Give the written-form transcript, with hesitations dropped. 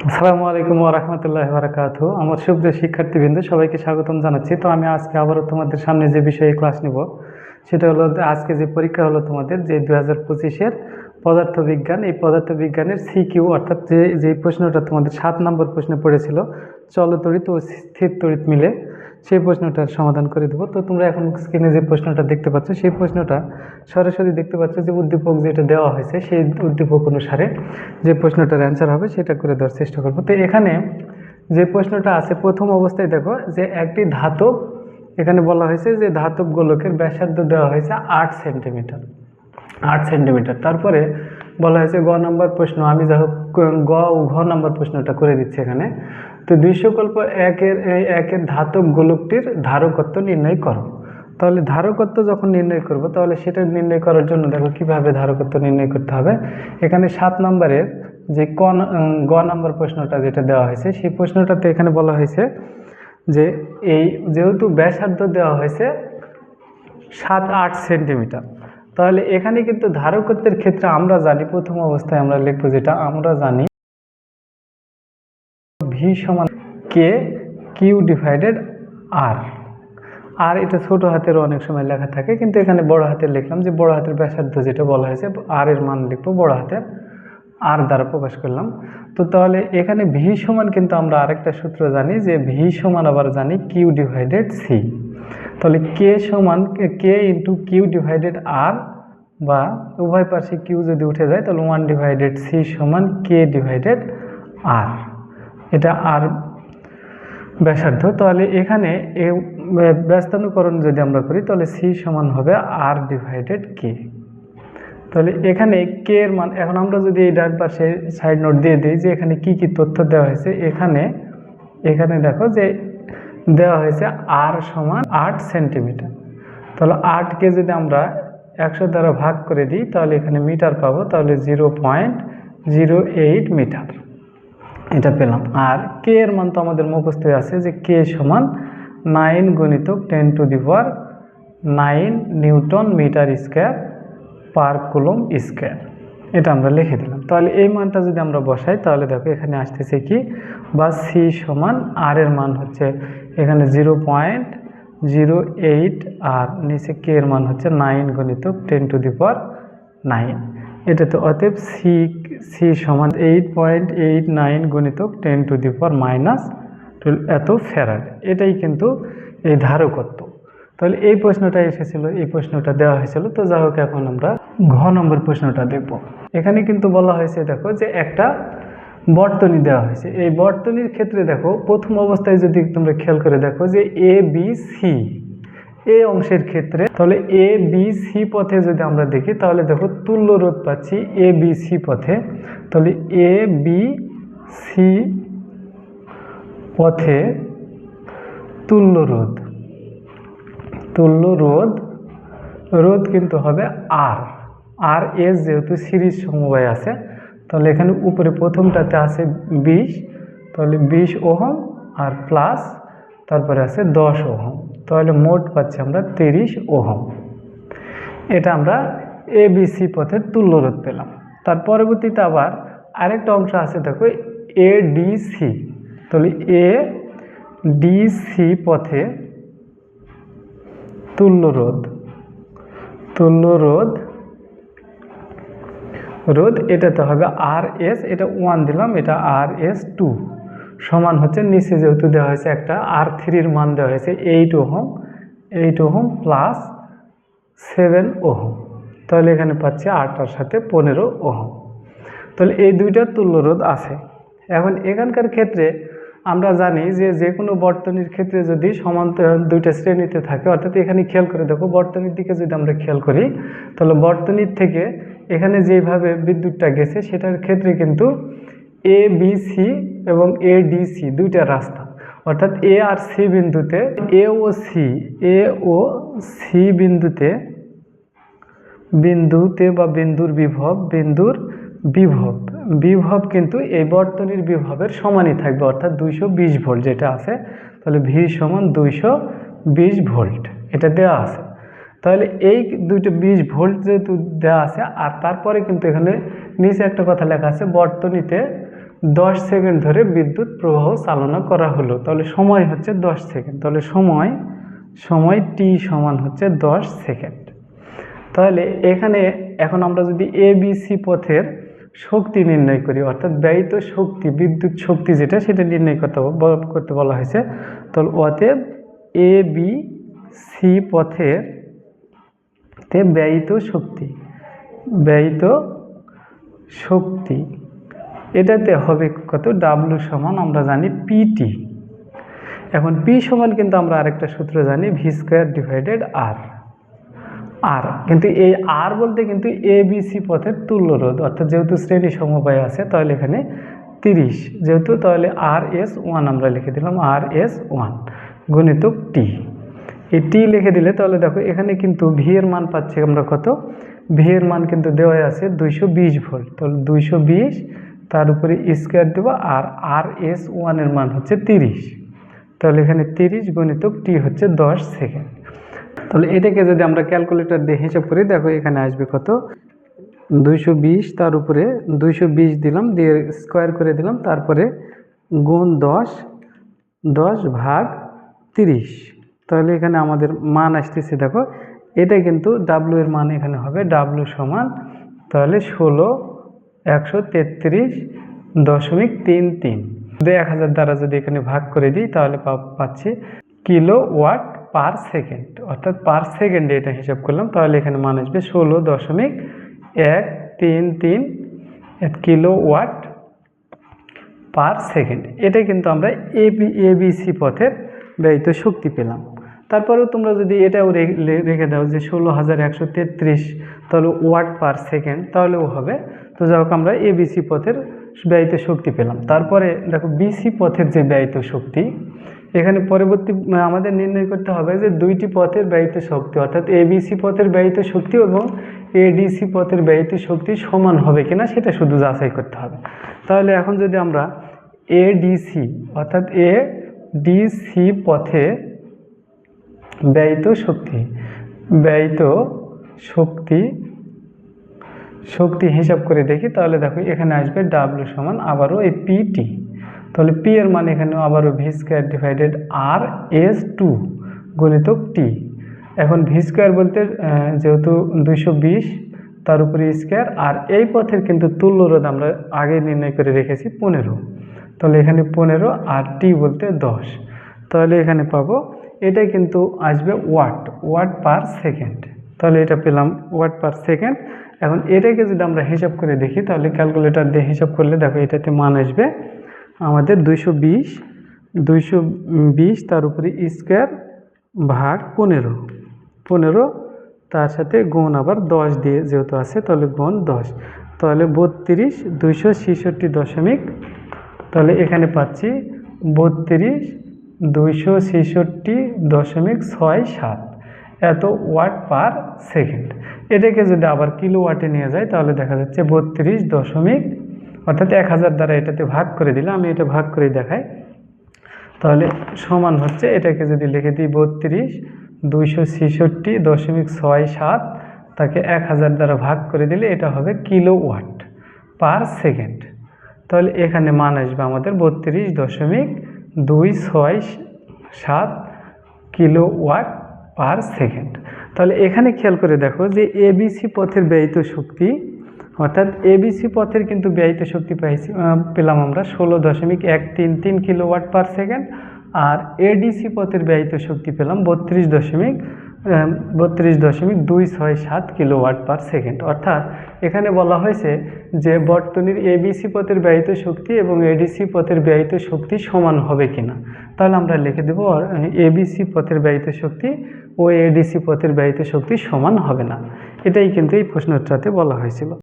আসসালামু আলাইকুম ওয়া রাহমাতুল্লাহি ওয়া বারাকাতুহু। আমার সুপ্রিয় শিক্ষার্থীবৃন্দ, সবাইকে স্বাগতম জানাচ্ছি। তো আমি আজকে আবারও তোমাদের সামনে যে বিষয়ে ক্লাস নিব সেটা হলো আজকে যে পরীক্ষা হলো তোমাদের যে 2025-এর পদার্থবিজ্ঞান। এই পদার্থবিজ্ঞানের সিকিউ অর্থাৎ যে প্রশ্নটা তোমাদের 7 নম্বর প্রশ্নে পড়েছিল, চলতড়িৎ ও স্থির তড়িৎ মিলে, সেই প্রশ্নটার সমাধান করে দেবো। তো তোমরা এখন স্ক্রিনে যে প্রশ্নটা দেখতে পাচ্ছ সেই প্রশ্নটা সরাসরি দেখতে পাচ্ছ যে উদ্দীপক যেটা দেওয়া হয়েছে সেই উদ্দীপক অনুসারে যে প্রশ্নটার অ্যান্সার হবে সেটা করে দেওয়ার চেষ্টা করবো। তো এখানে যে প্রশ্নটা আছে প্রথম অবস্থায় দেখো যে একটি ধাতব, এখানে বলা হয়েছে যে ধাতব গোলকের ব্যাসার্ধ দেওয়া হয়েছে 8 সেন্টিমিটার। 8 সেন্টিমিটার। তারপরে বলা হয়েছে গ নম্বর প্রশ্ন, আমি যা হোক গ ও ঘ নম্বর প্রশ্নটা করে দিচ্ছি এখানে। তো দুইশকল্প একের ধাতব গোলকটির ধারকত্ব নির্ণয় করো। তাহলে ধারকত্ব যখন নির্ণয় করব তাহলে সেটা নির্ণয় করার জন্য দেখো কিভাবে ধারকত্ব নির্ণয় করতে হবে। এখানে 7 নম্বরের যে গ নম্বর প্রশ্নটা যেটা দেওয়া হয়েছে সেই প্রশ্নটাতে এখানে বলা হয়েছে যে এই যেহেতু ব্যাসার্ধ দেওয়া হয়েছে 7-8 সেন্টিমিটার, তাহলে এখানে কিন্তু ধারকত্বের ক্ষেত্রে আমরা জানি প্রথম অবস্থায় আমরা লিখবো যেটা আমরা জানি ভি সমান কে কিউ ডিভাইডেড আর। আর এটা ছোট হাতের অনেক সময় লেখা থাকে, কিন্তু এখানে বড় হাতের লিখলাম যে বড় হাতের ব্যাসার্ধ যেটা বলা হয়েছে আর এর মান লিখবো বড় হাতের আর দ্বারা প্রকাশ করলাম। তো তাহলে এখানে ভি সমান কিন্তু আমরা আরেকটা সূত্র জানি যে ভি সমান আবার জানি কিউ ডিভাইডেড সি। তাহলে কে সমান কে ইন্টু কিউ ডিভাইডেড আর, বা উভয় পাশে কিউ যদি উঠে যায় তাহলে 1/c সমান কে ডিভাইডেড আর। এটা আর ব্যাসার্ধ। তাহলে এখানে ব্যস্তানুকরণ যদি আমরা করি তাহলে সি সমান হবে আর ডিভাইডেড কে। তাহলে এখানে কে এর মান, এখন আমরা যদি এই ডান পাশে সাইড নোট দিয়ে দিই যে এখানে কি কি তথ্য দেওয়া হয়েছে। এখানে দেখো যে দেওয়া হয়েছে আর সমান 8 সেন্টিমিটার। তাহলে 8কে যদি আমরা 100 দ্বারা ভাগ করে দিই তাহলে এখানে মিটার পাবো, তাহলে 0.08 মিটার এটা পেলাম। আর কে এর মান তো আমাদের মুখস্থ আছে যে কে সমান 9 গুণিতক 10⁹ newton meter square per coulomb square, এটা আমরা লিখে দিলাম। তাহলে এই মানটা যদি আমরা বসাই তাহলে দেখো এখানে আসতেছে কি, বা সি সমান আর এর মান হচ্ছে এখানে 0.08 আর নিচে কে এর মান হচ্ছে 9 গুণিতক 10⁹। এটাতে অতএব সি সমান 8.89 গুণিতক 10⁻⁻12 এত ফ্যারাড। এটাই কিন্তু এই ধারকত্ব। তাহলে এই প্রশ্নটা এসেছিল, এই প্রশ্নটা দেওয়া হয়েছিল। তো যাই হোক, এখন আমরা ঘ নম্বর প্রশ্নটা দেখব। এখানে কিন্তু বলা হয়েছে দেখো যে একটা বর্তনী দেওয়া হয়েছে। এই বর্তনীর ক্ষেত্রে দেখো প্রথম অবস্থায় যদি তোমরা খেয়াল করে দেখো যে এ বি সি এই অংশের ক্ষেত্রে, তাহলে এ বি সি পথে যদি আমরা দেখি তাহলে দেখো তুল্য রোধ পাচ্ছি এ বি সি পথে। তাহলে এ বি সি পথে তুল্য রোধ কিন্তু হবে আর এস যেহেতু সিরিজ সমবায় আছে, তাহলে এখানে উপরে প্রথমটাতে আছে 20, তাহলে 20 ওহম আর প্লাস তারপরে আছে 10 ওহম, তাহলে মোট পাচ্ছি আমরা 30 ওহম। এটা আমরা এবিসি পথের তুল্য রোধ পেলাম। তার পরবর্তীতে আবার আরেকটা অংশ আছে দেখো এডিসি, তাহলে এডিসি পথে তুল্য রোধ এটাতে হবে আর এস, এটা 1 দিলাম, এটা আর এস 2 সমান হচ্ছে নিচে যেহেতু দেওয়া হয়েছে একটা আর 3-র মান দেওয়া হয়েছে 8 ওহম প্লাস 7 ওহম, তাহলে এখানে পাচ্ছি 8-এর সাথে 15 ওহম। তাহলে এই দুইটা তুল্য রোধ আছে। এখন এখানকার ক্ষেত্রে আমরা জানি যে কোনো বর্তনীর ক্ষেত্রে যদি সমান্তরাল দুইটা শ্রেণীতে থাকে, অর্থাৎ এখানে খেয়াল করে দেখো বর্তনীর দিকে যদি আমরা খেয়াল করি তাহলে বর্তনীর থেকে এখানে যেভাবে বিদ্যুৎটা গেছে সেটার ক্ষেত্রে কিন্তু এ বি সি এবং এ ডি সি দুইটা রাস্তা, অর্থাৎ এ আর সি বিন্দুতে এ ও সি বিন্দুতে বা বিন্দুর বিভব কিন্তু এই বর্তনীর বিভবের সমানই থাকবে, অর্থাৎ 220 ভোল্ট যেটা আছে। তাহলে ভি সমান 220 ভোল্ট এটা দেওয়া আছে। তাহলে এই 220 ভোল্ট যেহেতু দেওয়া আছে, আর তারপরে কিন্তু এখানে নিচে একটা কথা লেখা আছে বর্তনীতে 10 সেকেন্ড ধরে বিদ্যুৎ প্রবাহ চালনা করা হলো, তাহলে সময় হচ্ছে 10 সেকেন্ড। তাহলে সময় টি সমান হচ্ছে 10 সেকেন্ড। তাহলে এখানে এখন আমরা যদি ABC পথের শক্তি নির্ণয় করি, অর্থাৎ ব্যয়িত শক্তি, বিদ্যুৎ শক্তি যেটা, সেটা নির্ণয় করতে বলা হয়েছে। তাহলে অতএব ABC পথের ব্যয়িত শক্তি এটাতে হবে কত, ডাব্লু সমান আমরা জানি পিটি। এখন পি সমান কিন্তু আমরা আরেকটা সূত্র জানি, ভি স্কোয়ার ডিভাইডেড আর। কিন্তু এই আর বলতে কিন্তু ABC পথের তুল্য রোধ, অর্থাৎ যেহেতু শ্রেণী সমবায় আছে তাহলে এখানে 30 যেহেতু, তাহলে RS1 আমরা লিখে দিলাম, RS1 গুণিতক টি। এই টি লিখে দিলে তাহলে দেখো এখানে কিন্তু ভি এর মান পাচ্ছি আমরা কত, ভি এর মান কিন্তু দেওয়া আছে 220 ভোল্ট। তাহলে 220 তার উপরে স্কোয়ার দেবো, আর RS1 এর মান হচ্ছে 30। তাহলে এখানে 30 গুণিতক টি হচ্ছে 10 সেকেন্ড। তাহলে এটাকে যদি আমরা ক্যালকুলেটর দিয়ে হিসাব করি, দেখো এখানে আসবে কত, 220 তার উপরে 220 দিলাম, দিয়ে স্কোয়ার করে দিলাম, তারপরে গুণ 10 ভাগ 30। তাহলে এখানে আমাদের মান আসতেছে, দেখো এটা কিন্তু ডাব্লু এর মান এখানে হবে, ডাব্লু সমান তাহলে 16,133.33। 1000 দ্বারা যদি এখানে ভাগ করে দিই তাহলে পাচ্ছি কিলোওয়াট পার সেকেন্ড, অর্থাৎ পার সেকেন্ডে এটা হিসাব করলাম। তাহলে এখানে মান আসবে 16.133 কিলোওয়াট পার সেকেন্ড। এটা কিন্তু আমরা ABC পথের ব্যয়িত শক্তি পেলাম। তারপরেও তোমরা যদি এটাও রেখে দাও যে 16,133 তাহলে ওয়াট পার সেকেন্ড, তাহলেও হবে। তো যাই হোক, আমরা ABC পথের ব্যয়িত শক্তি পেলাম। তারপরে দেখো BC পথের যে ব্যয়িত শক্তি, এখানে পরবর্তী আমাদের নির্ণয় করতে হবে যে দুইটি পথের ব্যয়িত শক্তি, অর্থাৎ ABC পথের ব্যয়িত শক্তি এবং ADC পথের ব্যয়িত শক্তি সমান হবে কিনা সেটা শুধু যাচাই করতে হবে। তাহলে এখন যদি আমরা ADC অর্থাৎ ADC পথে ব্যয়িত শক্তি হিসাব করে দেখি, তাহলে দেখো এখানে আসবে ডাব্লু সমান আবারও এই পিটি। তাহলে পি এর মান এখানে আবারও ভি স্কোয়ার ডিভাইডেড RS2 গুণিতক টি। এখন ভি স্কোয়ার বলতে যেহেতু 220 তার উপরে স্কোয়ার, আর এই পথের কিন্তু তুল্য রোধ আমরা আগে নির্ণয় করে রেখেছি 15। তাহলে এখানে 15 আর টি বলতে 10। তাহলে এখানে পাবো এটা কিন্তু আসবে ওয়াট পার সেকেন্ড। তাহলে এটা পেলাম ওয়াট পার সেকেন্ড। এখন এটাকে যদি আমরা হিসাব করে দেখি, তাহলে ক্যালকুলেটর দিয়ে হিসাব করলে দেখো এটাতে মান আসবে আমাদের 220 তার উপরে স্কোয়ার ভাগ 15 তার সাথে গুণ আবার 10 দিয়ে যেহেতু আছে, তাহলে গুণ 10, তাহলে 32,266 তাহলে এখানে পাচ্ছি 32,266.67 এত ওয়াট পার সেকেন্ড। এটাকে যদি আবার কিলোওয়াটে নিয়ে যায় তাহলে দেখা যাচ্ছে 32 অর্থাৎ 1000 দ্বারা এটাতে ভাগ করে দিলে, আমি এটা ভাগ করে দেখাই, তাহলে সমান হচ্ছে, এটাকে যদি লিখে দিই 32,266.67, তাকে 1000 দ্বারা ভাগ করে দিলে এটা হবে কিলোওয়াট পার সেকেন্ড। তাহলে এখানে মান আসবে আমাদের 32.267 কিলোওয়াট পার সেকেন্ড। তাহলে এখানে খেয়াল করে দেখো যে ABC পথের ব্যয়িত শক্তি, অর্থাৎ ABC পথের কিন্তু ব্যয়িত শক্তি পেলাম আমরা 16.133 কিলোওয়াট পার সেকেন্ড, আর ADC পথের ব্যয়িত শক্তি পেলাম 32.267 কিলোওয়াট পার সেকেন্ড। অর্থাৎ এখানে বলা হয়েছে যে বর্তনীর ABC পথের ব্যয়িত শক্তি এবং ADC পথের ব্যয়িত শক্তি সমান হবে কিনা। তাহলে আমরা লিখে দেব ABC পথের ব্যয়িত শক্তি ও ADC পথের ব্যয়িত শক্তি সমান হবে না। এটাই কিন্তু এই প্রশ্নটাতে বলা হয়েছিল।